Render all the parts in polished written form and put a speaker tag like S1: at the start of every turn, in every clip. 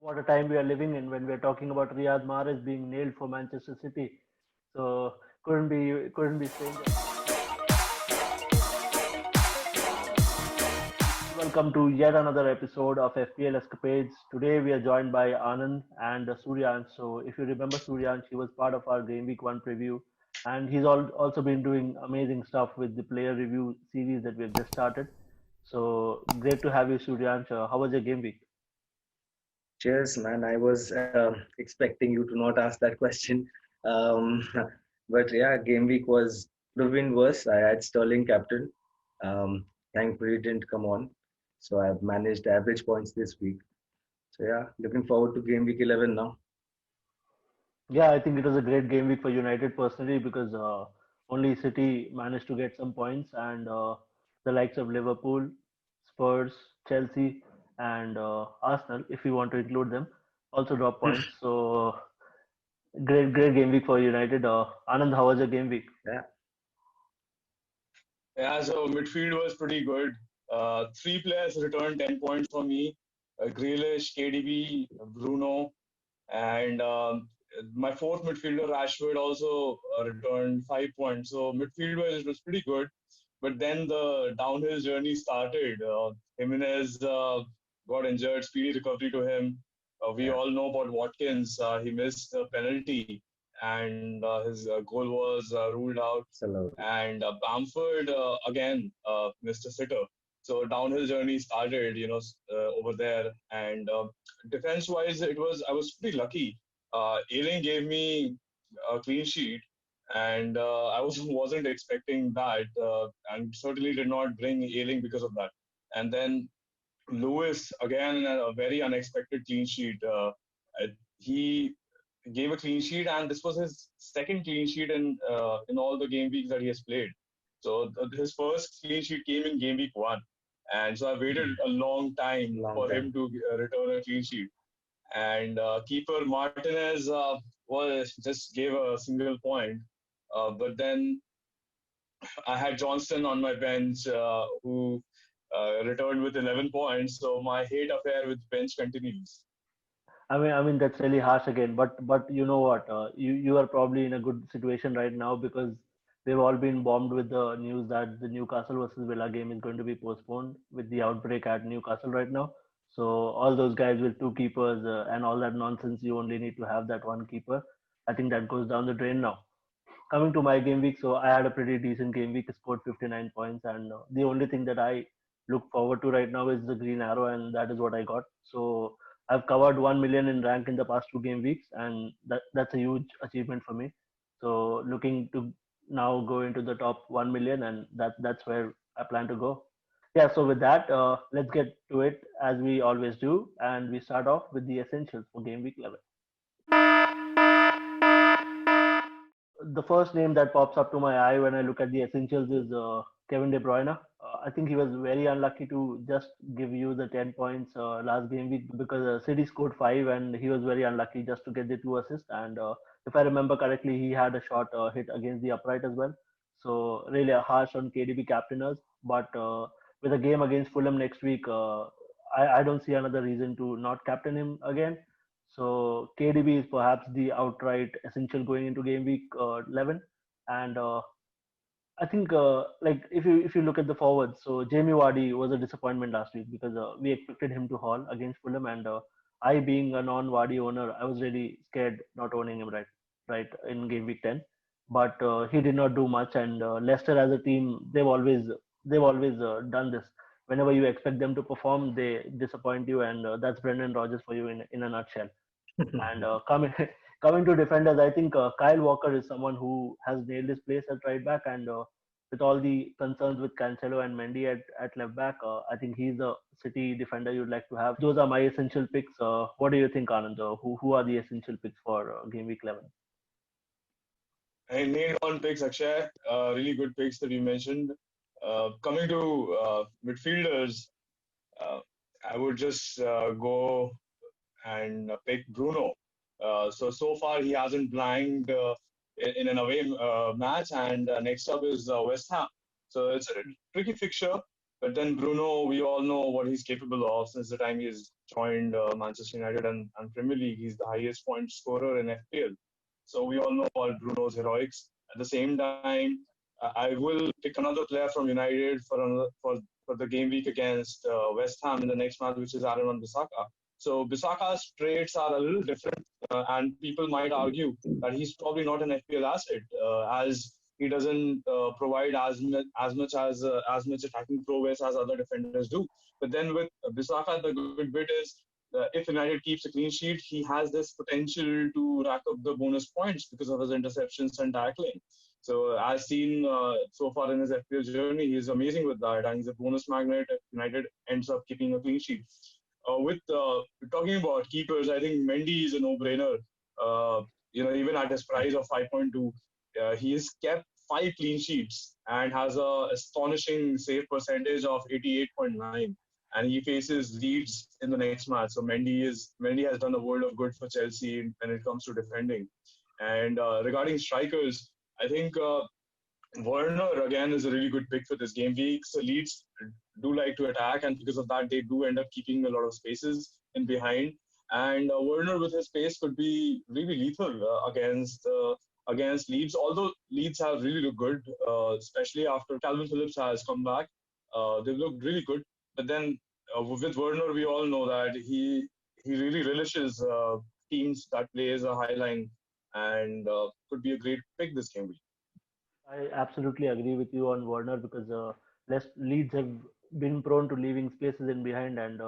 S1: What a time we are living in when we are talking about Riyad Mahrez being nailed for Manchester City. So couldn't be stranger. Welcome to yet another episode of FPL Escapades. Today we are joined by Anand and Suryansh. So if you remember Suryansh, he was part of our Gameweek 1 preview, and he's also been doing amazing stuff with the player review series that we have just started. So great to have you, Suryansh. How was your game week?
S2: Cheers, man. I was expecting you to not ask that question. Um, but yeah, game week was could have been worse. I had Sterling captain. Thankfully, it didn't come on. So I've managed average points this week. So yeah, looking forward to game week 11 now.
S1: Yeah, I think it was a great game week for United personally because only City managed to get some points, and the likes of Liverpool, Spurs, Chelsea, and Arsenal, if we want to include them, also drop points. So great game week for United. Anand, how was your game week?
S2: Yeah,
S3: Yeah, so midfield was pretty good. Three players returned 10 points for me. Grealish, KDB, Bruno, and my fourth midfielder, Rashford, also returned 5 points. So midfield was pretty good. But then the downhill journey started. Jimenez got injured, speedy recovery to him. We
S2: yeah,
S3: all know about Watkins. He missed a penalty, and his goal was ruled out.
S2: it's allowed.
S3: And Bamford again missed a sitter. So downhill journey started, over there. And defense-wise, I was pretty lucky. Ayling gave me a clean sheet, and I wasn't expecting that, and certainly did not bring Ayling because of that. And then Lewis again a very unexpected clean sheet. He gave a clean sheet, and this was his second clean sheet in all the game weeks that he has played. So his first clean sheet came in game week 1, and so I waited a long time
S2: Long
S3: for him
S2: time.
S3: to return a clean sheet. And keeper Martinez was just gave a single point, but then I had Johnston on my bench who returned with 11 points. So my hate affair with bench continues.
S1: I mean that's really harsh again. But you know what? You are probably in a good situation right now because they've all been bombed with the news that the Newcastle versus Villa game is going to be postponed with the outbreak at Newcastle right now. So all those guys with two keepers and all that nonsense, you only need to have that one keeper. I think that goes down the drain now. Coming to my game week, so I had a pretty decent game week. Scored 59 points, and the only thing that I look forward to right now is the green arrow, and that is what I got. So I've covered 1 million in rank in the past 2 game weeks, and that's a huge achievement for me. So looking to now go into the top 1 million, and that's where I plan to go. Yeah. So with that, let's get to it as we always do, and we start off with the essentials for game week 11. The first name that pops up to my eye when I look at the essentials is Kevin De Bruyne. I think he was very unlucky to just give you the 10 points last game week because City scored 5 and he was very unlucky just to get the 2 assists. And if I remember correctly, he had a shot hit against the upright as well. So really harsh on KDB captainers. But with a game against Fulham next week, I don't see another reason to not captain him again. So KDB is perhaps the outright essential going into game week 11, and I think like if you look at the forwards, so Jamie Vardy was a disappointment last week because we expected him to haul against Fulham, and I being a non-Vardy owner, I was really scared not owning him right in game week 10, but he did not do much, and Leicester as a team they've always done this. Whenever you expect them to perform, they disappoint you, and that's Brendan Rodgers for you in a nutshell. And coming coming to defenders, I think Kyle Walker is someone who has nailed his place at right back, and with all the concerns with Cancelo and Mendy at left back, I think he's a City defender you'd like to have. Those are my essential picks. What do you think, Anand? Who are the essential picks for game week 11?
S3: I nailed on picks, Akshay. Really good picks that you mentioned. Coming to midfielders, uh, I would just go and pick Bruno. So far he hasn't blanked in an away match, and next up is West Ham. So it's a tricky fixture. But then Bruno, we all know what he's capable of since the time he's joined Manchester United and Premier League. He's the highest point scorer in FPL. So we all know about Bruno's heroics. At the same time, I will pick another player from United for the game week against West Ham in the next match, which is Aaron Wan-Bissaka. So Bissaka's traits are a little different, and people might argue that he's probably not an FPL asset, as he doesn't provide as much attacking prowess as other defenders do. But then with Bissaka, the good bit is if United keeps a clean sheet, he has this potential to rack up the bonus points because of his interceptions and tackling. So as seen so far in his FPL journey, he's amazing with that, and he's a bonus magnet if United ends up keeping a clean sheet. With talking about keepers, I think Mendy is a no-brainer. Even at his price of 5.2, he has kept 5 clean sheets and has a astonishing save percentage of 88.9. And he faces Leeds in the next match. So Mendy has done a world of good for Chelsea when it comes to defending. And regarding strikers, I think Werner again is a really good pick for this game week. So Leeds do like to attack, and because of that, they do end up keeping a lot of spaces in behind. And Werner with his pace could be really lethal against Leeds. Although Leeds have really looked good, especially after Calvin Phillips has come back, they've looked really good. But then with Werner, we all know that he really relishes teams that plays a high line, and could be a great pick this game week.
S1: I absolutely agree with you on Werner because Leeds have been prone to leaving spaces in behind, and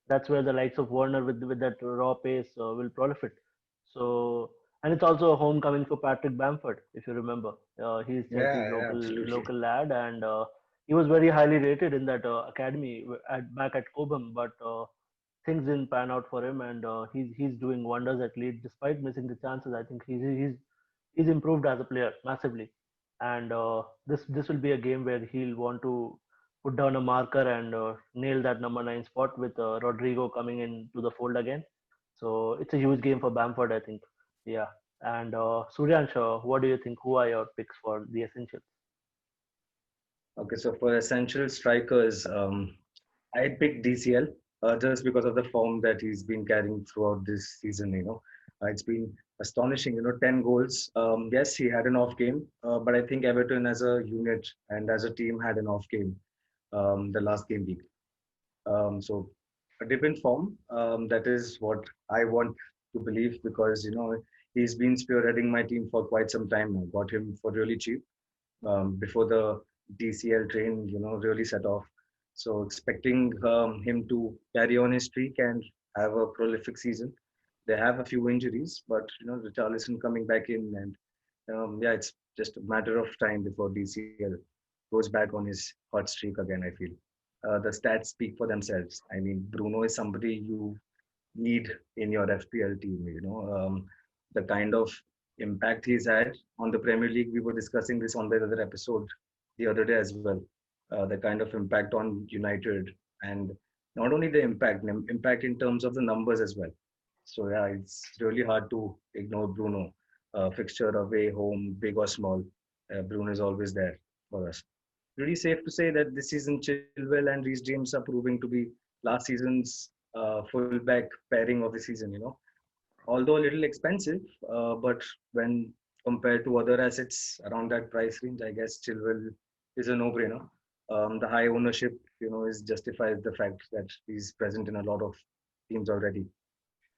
S1: that's where the likes of Werner with that raw pace will proliferate. So, and it's also a homecoming for Patrick Bamford, if you remember. He's Chelsea's
S2: Yeah, absolutely.
S1: local lad, and he was very highly rated in that academy back at Cobham, but things didn't pan out for him, and he's doing wonders at Leeds despite missing the chances. I think he's improved as a player massively, and this will be a game where he'll want to put down a marker and nail that number 9 spot with Rodrigo coming into the fold again. So it's a huge game for Bamford, I think. Yeah. And Suryansh, what do you think? Who are your picks for the essentials?
S2: Okay, so for essential strikers, I picked DCL just because of the form that he's been carrying throughout this season. It's been astonishing. 10 goals. Yes, he had an off game, but I think Everton as a unit and as a team had an off game the last game week. So a different form. That is what I want to believe because he's been spearheading my team for quite some time now. Got him for really cheap before the DCL train really set off. So expecting him to carry on his streak and have a prolific season. They have a few injuries, but Richarlison coming back in, and it's just a matter of time before DCL goes back on his hot streak again. I feel the stats speak for themselves. I mean, Bruno is somebody you need in your FPL team. The kind of impact he's had on the Premier League. We were discussing this on the other episode the other day as well. The kind of impact on United, and not only the impact in terms of the numbers as well. So yeah, it's really hard to ignore Bruno. Fixture away, home, big or small, Bruno is always there for us. Really safe to say that this season Chilwell and Reece James are proving to be last season's fullback pairing of the season. Although a little expensive, but when compared to other assets around that price range, I guess Chilwell is a no-brainer. The high ownership, is justifies the fact that he's present in a lot of teams already.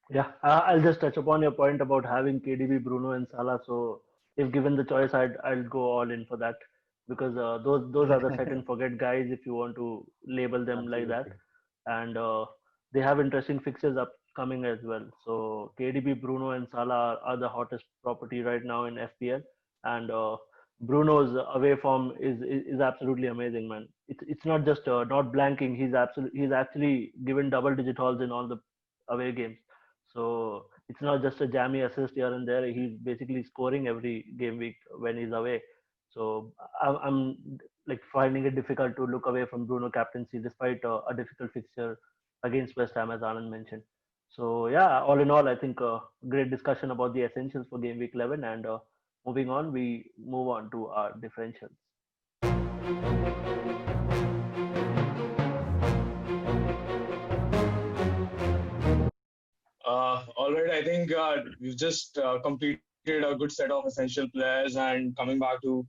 S1: Yeah, I'll just touch upon your point about having KDB, Bruno, and Salah. So, if given the choice, I'll go all in for that because those are the set and forget guys if you want to label them like that, and they have interesting fixtures upcoming as well. So KDB, Bruno, and Salah are the hottest property right now in FPL, and Bruno's away form is absolutely amazing, man. It's not just not blanking. He's actually given double-digit hauls in all the away games. So it's not just a jammy assist here and there. He's basically scoring every game week when he's away. So I'm like finding it difficult to look away from Bruno captaincy despite a difficult fixture against West Ham, as Anand mentioned. So yeah, all in all, I think great discussion about the essentials for game week 11. And moving on, we move on to our differentials.
S3: All right, I think we've just completed a good set of essential players, and coming back to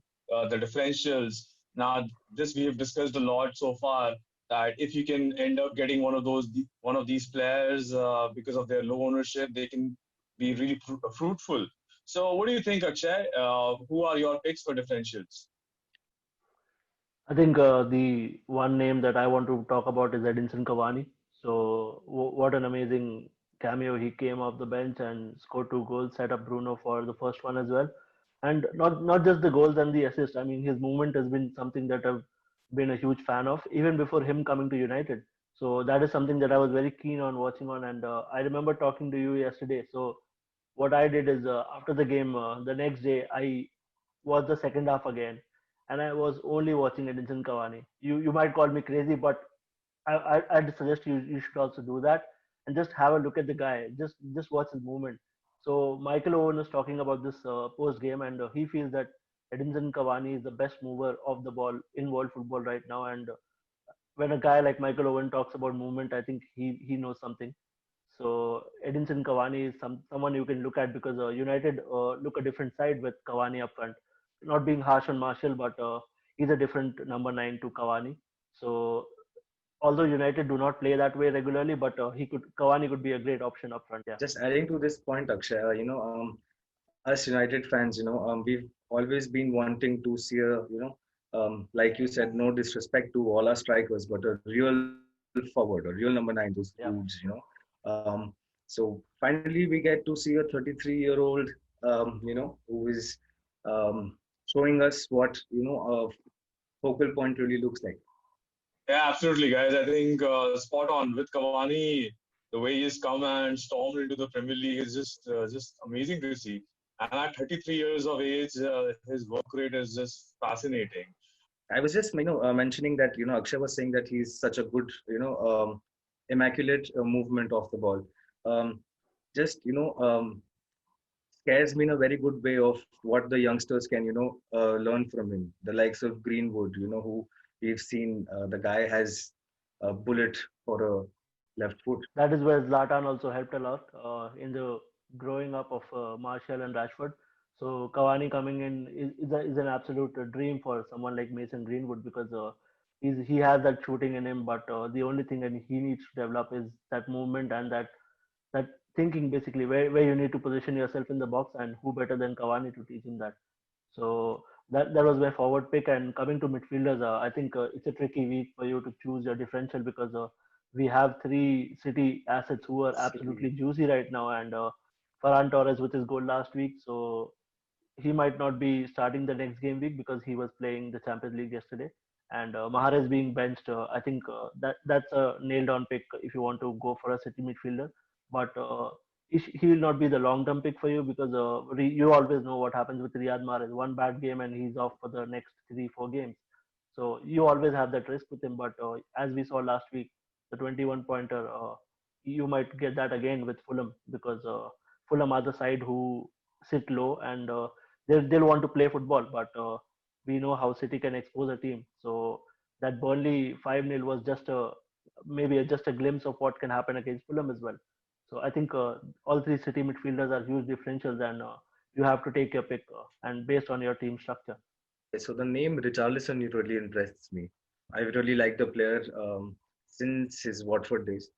S3: the differentials. Now, this we have discussed a lot so far. That if you can end up getting one of these players because of their low ownership, they can be really fruitful. So, what do you think, Akshay? Who are your picks for differentials?
S1: I think the one name that I want to talk about is Edinson Cavani. So what an amazing cameo! He came off the bench and scored 2 goals, set up Bruno for the first one as well. And not just the goals and the assist. I mean, his movement has been something that I've been a huge fan of even before him coming to United. So that is something that I was very keen on watching on. And I remember talking to you yesterday. So what I did is after the game, the next day, I watched the second half again, and I was only watching Edinson Cavani. You might call me crazy, but I'd suggest you should also do that and just have a look at the guy. Just watch his movement. So Michael Owen was talking about this post game, and he feels that Edinson Cavani is the best mover of the ball in world football right now. And when a guy like Michael Owen talks about movement, I think he knows something. So Edinson Cavani is someone you can look at because United look a different side with Cavani up front. Not being harsh on Martial, but he's a different number 9 to Cavani. So although United do not play that way regularly, but Cavani could be a great option up front. Yeah.
S2: Just adding to this point, Akshay, us United fans, we've always been wanting to see like you said, no disrespect to all our strikers, but a real forward, a real number 9, those dudes,
S1: Yeah.
S2: So finally, we get to see a 33-year-old, who is showing us what, a focal point really looks like.
S3: Yeah, absolutely, guys. I think spot on with Cavani. The way he's come and stormed into the Premier League is just amazing to see. And at 33 years of age, his work rate is just fascinating.
S2: I was just, mentioning that, Akshay was saying that he's such a good, immaculate movement of the ball. Um, just, scares me in a very good way of what the youngsters can, learn from him. The likes of Greenwood, who we've seen, the guy has a bullet for a left foot.
S1: That is where Zlatan also helped a lot in the growing up of Martial and Rashford. So Cavani coming in is an absolute dream for someone like Mason Greenwood because he has that shooting in him, but the only thing that he needs to develop is that movement and that thinking basically where you need to position yourself in the box, and who better than Cavani to teach him that. So that was my forward pick. And coming to midfielders, I think it's a tricky week for you to choose your differential because we have three City assets who are absolutely juicy right now, and Ferran Torres with his goal last week, so he might not be starting the next game week because he was playing the Champions League yesterday. And Mahrez being benched, I think that's a nailed on pick if you want to go for a City midfielder. But he will not be the long term pick for you because you always know what happens with Riyad Mahrez. One bad game and he's off for the next 3-4 games. So you always have that risk with him. But as we saw last week, the 21 pointer, you might get that again with Fulham because Fulham are the side who sit low and they'll want to play football. But we know how City can expose a team. So that Burnley 5-0 was just a glimpse of what can happen against Fulham as well. So I think all three City midfielders are huge differentials, and you have to take your pick and based on your team structure.
S2: So the name Richarlison really impressed me. I really like the player since his Watford days.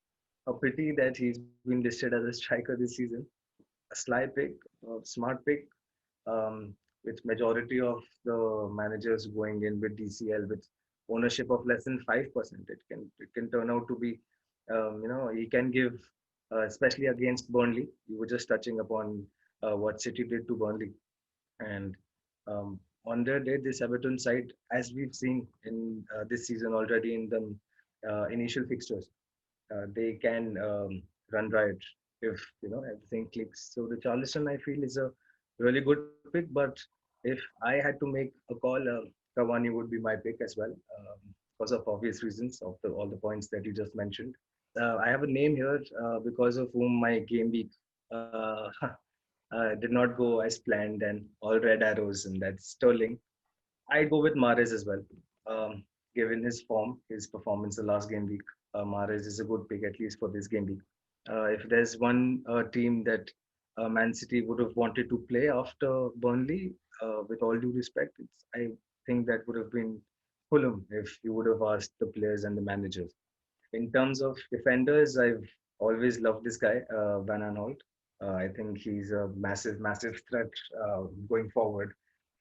S2: A pity that he's been listed as a striker this season. A sly pick, a smart pick, with majority of the managers going in with DCL with ownership of less than 5%. It can turn out to be, he can give, especially against Burnley. You were just touching upon what City did to Burnley, and um, on their day, this Everton side, as we've seen in this season already in the initial fixtures, they can run riot if everything clicks. So the Charleston, I feel, is a really good pick. But if I had to make a call, Cavani would be my pick as well, because of obvious reasons of all the points that you just mentioned. I have a name here because of whom my game week did not go as planned and all red arrows, and that's Sterling. I go with Mahrez as well. Given his form, his performance the last game week, Mahrez is a good pick at least for this game week. If there's one team that Man City would have wanted to play after Burnley, with all due respect, I think that would have been Fulham if you would have asked the players and the managers. In terms of defenders, I've always loved this guy, Van Aanholt. I think he's a massive, massive threat going forward.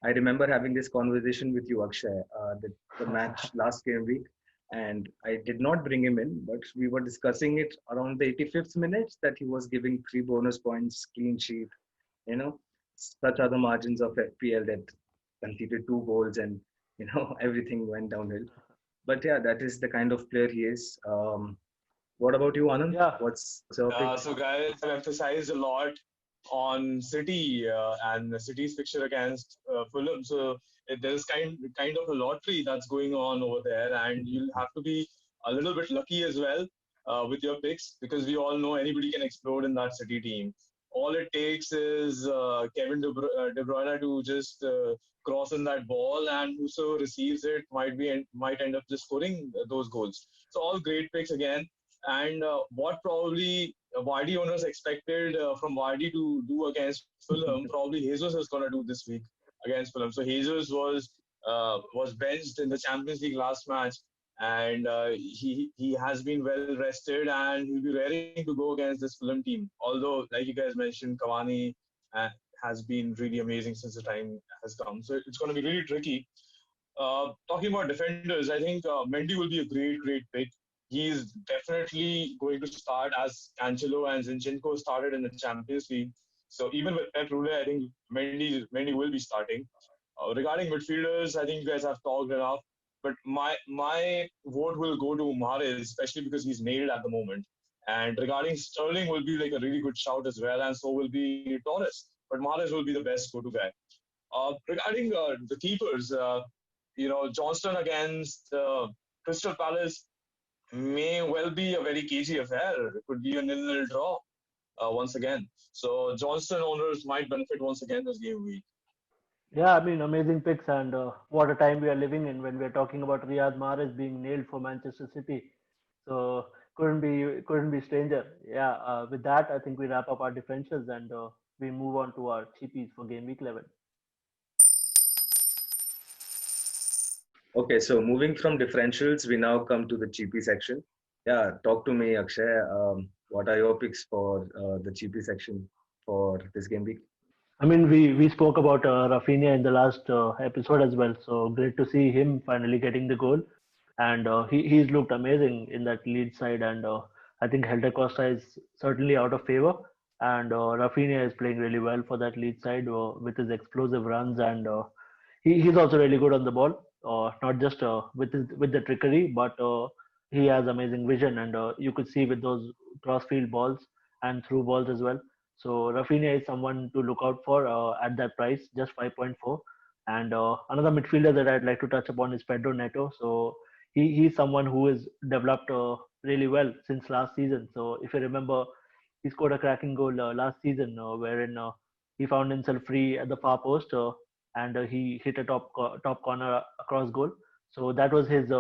S2: I remember having this conversation with you, Akshay, the match last game week, and I did not bring him in, but we were discussing it around the 85th minute that he was giving 3 bonus points, clean sheet. You know, such are the margins of FPL that conceded 2 goals and everything went downhill. But yeah, that is the kind of player he is. What about you, Anand?
S1: Yeah,
S2: What's your pick?
S3: So guys, I've emphasized a lot on City and City's fixture against Fulham. So there's kind of a lottery that's going on over there, and you'll have to be a little bit lucky as well with your picks, because we all know anybody can explode in that City team. All it takes is Kevin De Bruyne to just cross in that ball, and whoso receives it might end up just scoring those goals. So all great picks again. And what probably Vardy owners expected from Vardy to do against Fulham, probably Jesus is going to do this week against Fulham. So Jesus was benched in the Champions League last match, and he has been well rested, and he'll be raring to go against this Fulham team. Although, like you guys mentioned, Cavani has been really amazing since the time has come. So it's going to be really tricky. Talking about defenders, I think Mendy will be a great pick. He's definitely going to start as Cancelo and Zinchenko started in the Champions League. So even with Pep Rule, I think Mendy will be starting. Regarding midfielders, I think you guys have talked enough. But my vote will go to Mahrez, especially because he's nailed at the moment. And regarding Sterling, will be like a really good shout as well, and so will be Torres. But Mahrez will be the best go-to guy. Regarding the keepers, Johnston against Crystal Palace may well be a very cagey affair. It could be a nil-nil draw once again. So Johnston owners might benefit once again this game week.
S1: yeah. I mean, amazing picks, and what a time we are living in when we are talking about Riyad Mahrez being nailed for Manchester City. So couldn't be stranger. Yeah. With that, I think we wrap up our differentials and we move on to our cheapies for game week 11.
S2: Okay, so moving from differentials, we now come to the cheapy section. Yeah, talk to me, Akshay. What are your picks for the cheapy section for this game week?
S1: I mean, we spoke about Rafinha in the last episode as well. So great to see him finally getting the goal, and he's looked amazing in that lead side. And I think Helder Costa is certainly out of favor, and Rafinha is playing really well for that lead side with his explosive runs, and he's also really good on the ball. Not just with the trickery, but he has amazing vision, and you could see with those crossfield balls and through balls as well. So Rafinha is someone to look out for at that price, just 5.4. And another midfielder that I'd like to touch upon is Pedro Neto. So he's someone who has developed really well since last season. So if you remember, he scored a cracking goal last season, wherein he found himself free at the far post, and he hit a top corner across goal. So that was his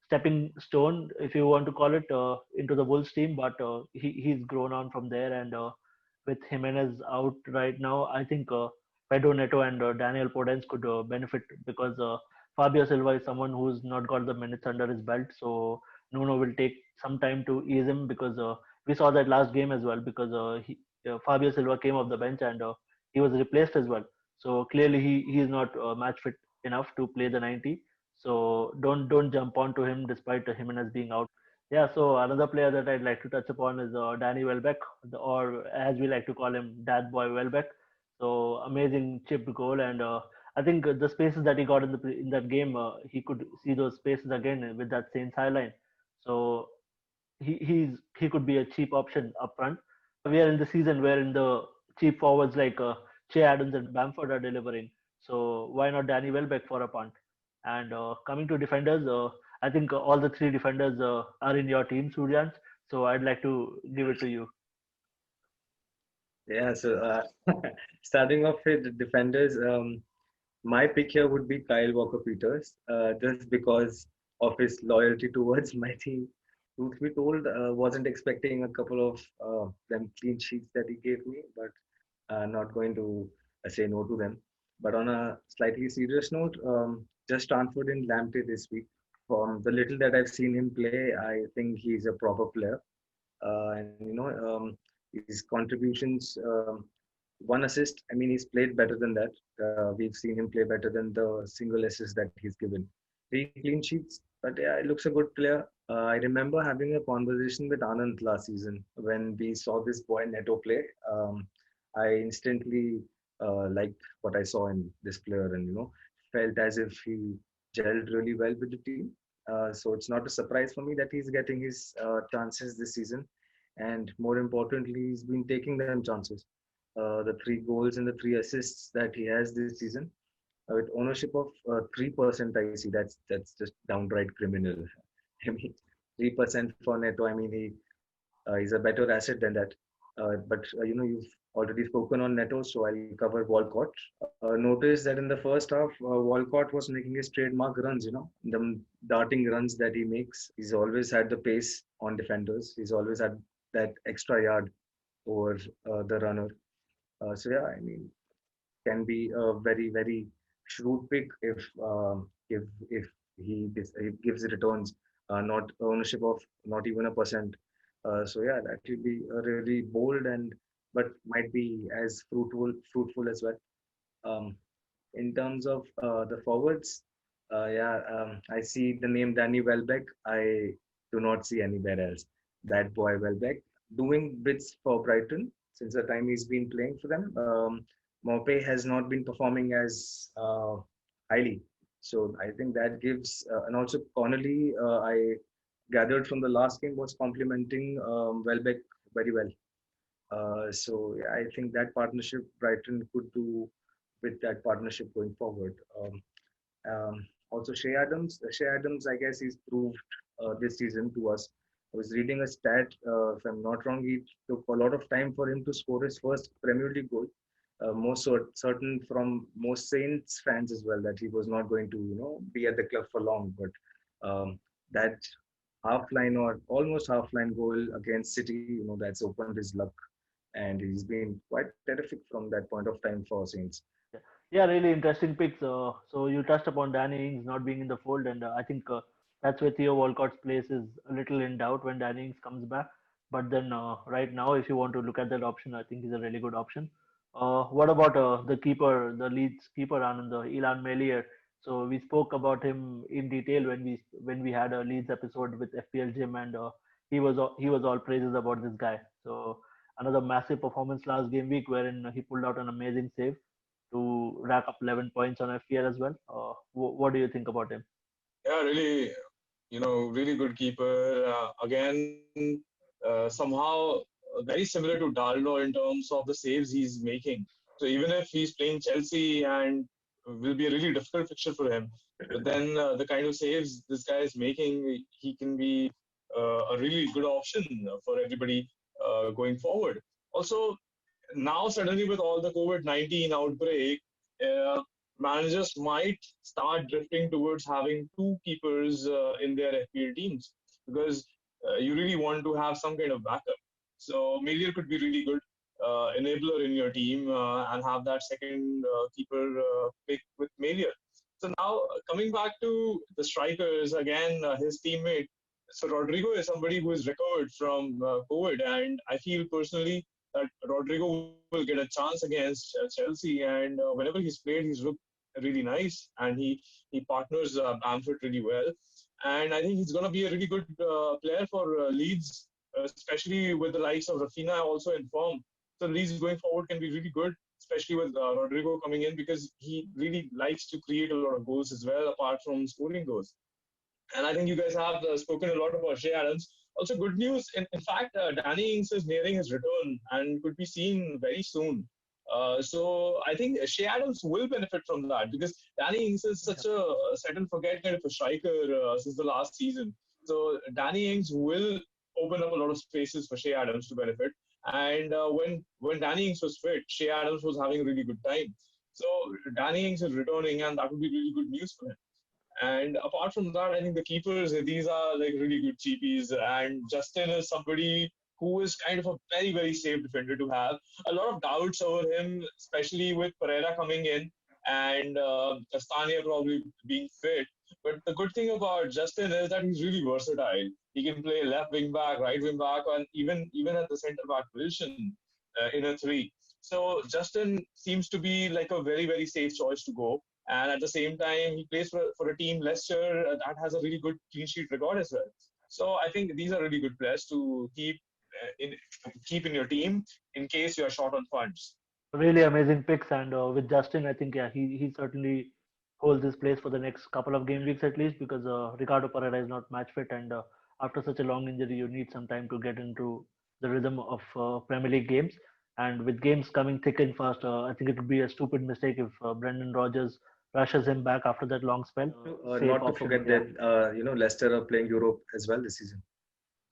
S1: stepping stone, if you want to call it, into the Wolves team. But he's grown on from there, and with Jimenez out right now, I think Pedro Neto and Daniel Podence could benefit because Fabio Silva is someone who's not got the minutes under his belt. So Nuno will take some time to ease him because we saw that last game as well because Fabio Silva came off the bench and he was replaced as well. So clearly he is not match fit enough to play the 90. So don't jump onto him despite Jimenez being out. Yeah, so another player that I'd like to touch upon is Danny Welbeck, or as we like to call him, Dad Boy Welbeck. So amazing chipped goal, and I think the spaces that he got in that game, he could see those spaces again with that same sideline. So he could be a cheap option up front. We are in the season where in the cheap forwards like Shay Adams and Bamford are delivering. So why not Danny Welbeck for a punt? And coming to defenders, I think all the three defenders are in your team, Suryans. So I'd like to give it to you.
S2: Yeah, so starting off with the defenders, my pick here would be Kyle Walker-Peters, just because of his loyalty towards my team. truth be told, wasn't expecting a couple of them clean sheets that he gave me, but not going to say no to them. But on a slightly serious note, just transferred in Lamptey this week. From the little that I've seen him play, I think he's a proper player. And his contributions, one assist. I mean, he's played better than that. We've seen him play better than the single assist that he's given. Three clean sheets, but yeah, he looks a good player. I remember having a conversation with Anand last season when we saw this boy Neto play. I instantly liked what I saw in this player, and felt as if he gelled really well with the team. So it's not a surprise for me that he's getting his chances this season, and more importantly, he's been taking them chances. The 3 goals and the 3 assists that he has this season, with ownership of 3%, I see that's just downright criminal. I mean, 3% for Neto. I mean, he's a better asset than that. But you've already spoken on Neto, so I'll cover Walcott. Notice that in the first half, Walcott was making his trademark runs. The darting runs that he makes. He's always had the pace on defenders. He's always had that extra yard over the runner. So yeah, I mean, can be a very very shrewd pick if he gives returns, not ownership of not even a percent. So yeah, that will be a really bold and but might be as fruitful as well. Um, in terms of the forwards, I see the name Danny Welbeck. I do not see anywhere else. That boy Welbeck doing bits for Brighton since the time he's been playing for them. Mope has not been performing as highly. So I think that gives, and also Connolly, I gathered from the last game was complimenting Welbeck very well. So yeah, I think that partnership Brighton could do with that partnership going forward. Also, Shay Adams. Shay Adams, I guess, he's proved this season to us. I was reading a stat, if I'm not wrong, he took a lot of time for him to score his first Premier League goal. Most certain from most Saints fans as well that he was not going to, be at the club for long. But that half line or almost half line goal against City, that's opened his luck, and he's been quite terrific from that point of time for Saints.
S1: Yeah, really interesting picks. So you touched upon Danny Ings not being in the fold, and I think that's where Theo Walcott's place is a little in doubt when Danny Ings comes back. But then right now, if you want to look at that option, I think he's a really good option. What about the keeper, the Leeds keeper, Anand, Illan Meslier? So we spoke about him in detail when we had a Leeds episode with FPL Jim, and he was all praises about this guy. So another massive performance last game week wherein he pulled out an amazing save to rack up 11 points on FPL as well. What do you think about him?
S3: Yeah, really, really good keeper. Again, somehow very similar to Darlo in terms of the saves he's making. So even if he's playing Chelsea and will be a really difficult fixture for him, but then the kind of saves this guy is making, he can be a really good option for everybody going forward. Also, now suddenly with all the COVID-19 outbreak, uh, managers might start drifting towards having two keepers in their FPL teams because you really want to have some kind of backup. So Melier could be really good enabler in your team and have that second keeper pick with Melier. So now coming back to the strikers again, his teammate. So Rodrigo is somebody who is recovered from COVID, and I feel personally that Rodrigo will get a chance against Chelsea. And whenever he's played, he's looked really nice, and he partners Bamford really well. And I think he's going to be a really good player for Leeds, especially with the likes of Rafinha also in form. So Leeds going forward can be really good, especially with Rodrigo coming in because he really likes to create a lot of goals as well, apart from scoring goals. And I think you guys have spoken a lot about Shay Adams. Also, good news. In fact, Danny Ings is nearing his return and could be seen very soon. So I think Shay Adams will benefit from that because Danny Ings is such a set and forget kind of a striker since the last season. So Danny Ings will open up a lot of spaces for Shay Adams to benefit. And when Danny Ings was fit, Shay Adams was having a really good time. So Danny Ings is returning, and that would be really good news for him. And apart from that, I think the keepers, these are like really good cheapies. And Justin is somebody who is kind of a very, very safe defender to have. A lot of doubts over him, especially with Pereira coming in and Castagna probably being fit. But the good thing about Justin is that he's really versatile. He can play left wing back, right wing back, and even at the centre back position in a three. So Justin seems to be like a very, very safe choice to go. And at the same time, he plays for a team, Leicester, that has a really good clean sheet record as well. So I think these are really good players to keep in your team in case you are short on funds.
S1: Really amazing picks, and with Justin, I think yeah, he certainly holds his place for the next couple of game weeks at least because Ricardo Pereira is not match fit, and after such a long injury, you need some time to get into the rhythm of Premier League games. And with games coming thick and fast, I think it would be a stupid mistake if Brendan Rodgers rushes him back after that long spell. Safe
S2: Not to
S1: option,
S2: forget
S1: yeah.
S2: that Leicester are playing Europe as well this season.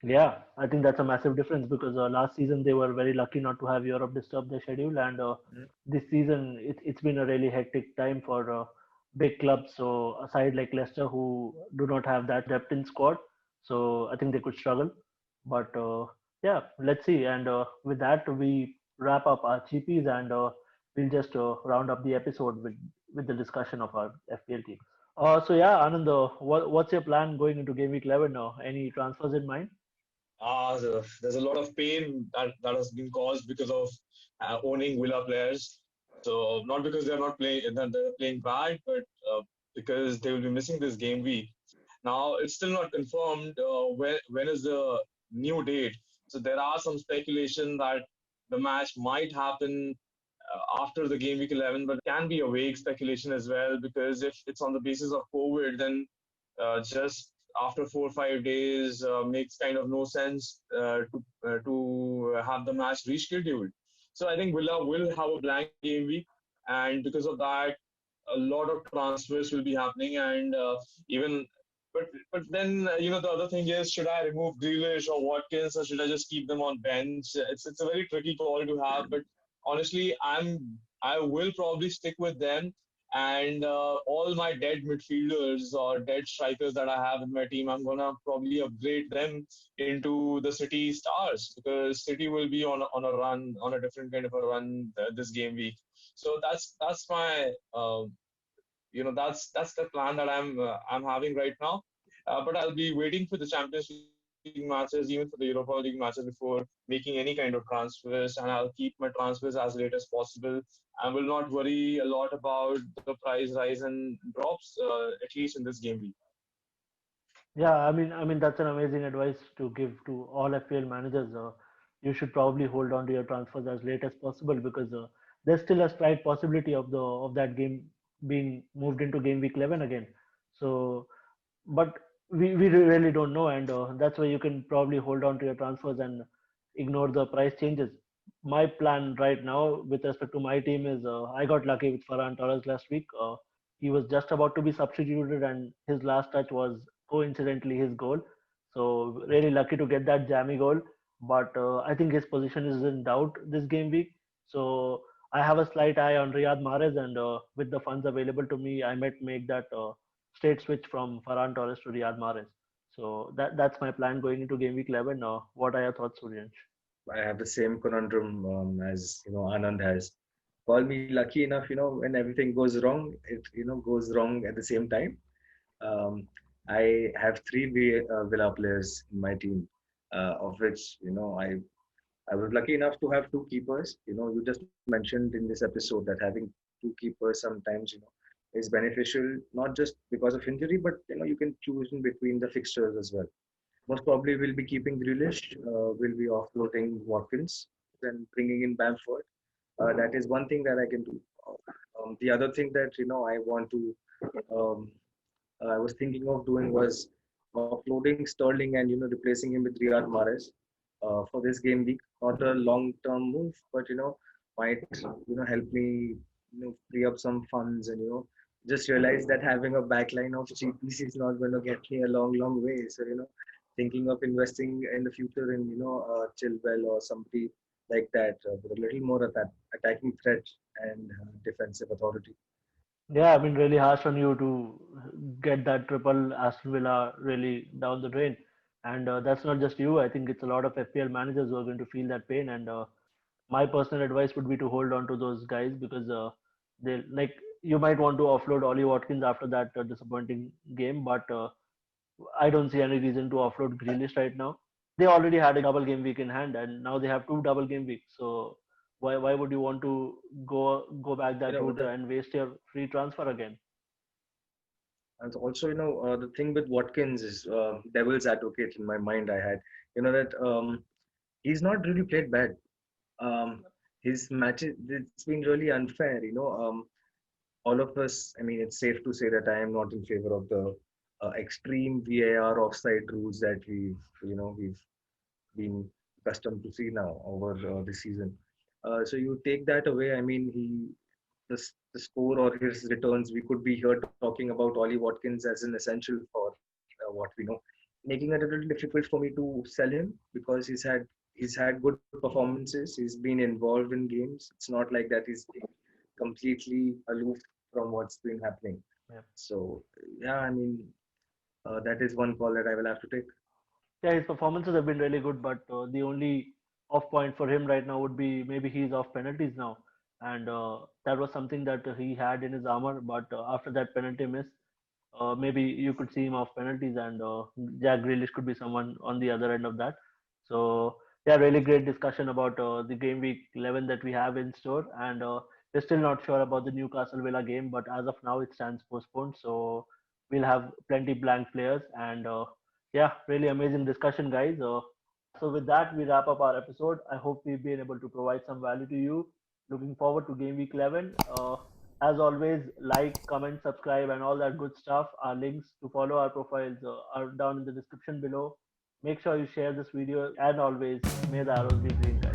S1: Yeah, I think that's a massive difference because last season they were very lucky not to have Europe disturb their schedule, and
S2: Mm.
S1: this season it's been a really hectic time for big clubs. So a side like Leicester who do not have that depth in squad, so I think they could struggle. But yeah, let's see. And with that, we wrap up our cheapies, and we'll just round up the episode with the discussion of our FPL team. So yeah, Anand, what's your plan going into game week 11 now? Any transfers in mind?
S3: There's a lot of pain that has been caused because of owning Villa players. So not because they're not playing that they're playing bad, but because they will be missing this game week. Now it's still not confirmed when is the new date. So there are some speculation that the match might happen after the game week 11, but can be a vague speculation as well because if it's on the basis of COVID, then just after 4 or 5 days makes kind of no sense to have the match rescheduled. So I think Villa will have a blank game week, and because of that, a lot of transfers will be happening, and even. But then the other thing is, should I remove Grealish or Watkins, or should I just keep them on bench? It's a very tricky call to have, but honestly, I will probably stick with them, and all my dead midfielders or dead strikers that I have in my team, I'm gonna probably upgrade them into the City stars because City will be on a run, on a different kind of a run this game week. So that's my that's the plan that I'm having right now. But I'll be waiting for the Champions League matches, even for the Europa League matches before making any kind of transfers, and I'll keep my transfers as late as possible. I will not worry a lot about the price rise and drops, at least in this game week.
S1: Yeah, I mean that's an amazing advice to give to all FPL managers. You should probably hold on to your transfers as late as possible because there's still a slight possibility of that game being moved into game week 11 again. So, but we really don't know, and that's why you can probably hold on to your transfers and ignore the price changes. My plan right now with respect to my team is I got lucky with Ferran Torres last week. He was just about to be substituted, and his last touch was coincidentally his goal. So really lucky to get that jammy goal. But I think his position is in doubt this game week. So I have a slight eye on Riyad Mahrez, and with the funds available to me, I might make that straight switch from Ferran Torres to Riyad Mahrez. So that's my plan going into game week 11. What are your thoughts, Suryansh?
S2: I have the same conundrum as Anand has. Call me lucky enough, when everything goes wrong, it goes wrong at the same time. Um, I have three Villa players in my team, of which I was lucky enough to have two keepers. You just mentioned in this episode that having two keepers sometimes is beneficial, not just because of injury, but you can choose in between the fixtures as well. Most probably we'll be keeping Grealish, we'll be offloading Watkins, then bringing in Bamford. That is one thing that I can do. The other thing that I want to, um, I was thinking of doing was offloading Sterling and replacing him with Riyad Mahrez for this game week. Not a long-term move, but might help me free up some funds and just realize that having a backline of cheapies is not going to get me a long way. So thinking of investing in the future in Chilwell or somebody like that with a little more of that attacking threat and defensive authority.
S1: Yeah, I mean, really harsh on you to get that triple Aston Villa really down the drain. And that's not just you. I think it's a lot of FPL managers who are going to feel that pain. And my personal advice would be to hold on to those guys because they like you might want to offload Ollie Watkins after that disappointing game, but I don't see any reason to offload Grealish right now. They already had a double game week in hand, and now they have two double game weeks. So why would you want to go back
S2: You
S1: that
S2: know,
S1: route and waste your free transfer again?
S2: and also, the thing with Watkins is devil's advocate in my mind. I had, that he's not really played bad. Um, his matches, it's been really unfair. All of us. I mean, it's safe to say that I am not in favor of the extreme VAR offside rules that we've been accustomed to see now over the season. So you take that away. I mean, the score or his returns, we could be here talking about Ollie Watkins as an essential for what we know, making it a little difficult for me to sell him because he's had good performances. He's been involved in games. It's not like that he's been completely aloof from what's been happening.
S1: Yeah.
S2: So yeah, I mean, that is one call that I will have to take.
S1: Yeah, his performances have been really good, but the only off point for him right now would be maybe he's off penalties now, and that was something that he had in his armor. But after that penalty miss, maybe you could see him off penalties, and Jack Grealish could be someone on the other end of that. So yeah, really great discussion about the game week 11 that we have in store, and we're still not sure about the Newcastle Villa game, but as of now it stands postponed. So we'll have plenty blank players, and yeah, really amazing discussion, guys. So with that, we wrap up our episode. I hope we've been able to provide some value to you. Looking forward to game week 11. As always, like, comment, subscribe, and all that good stuff. Our links to follow our profiles are down in the description below. Make sure you share this video, and always, may the arrows be green, guys.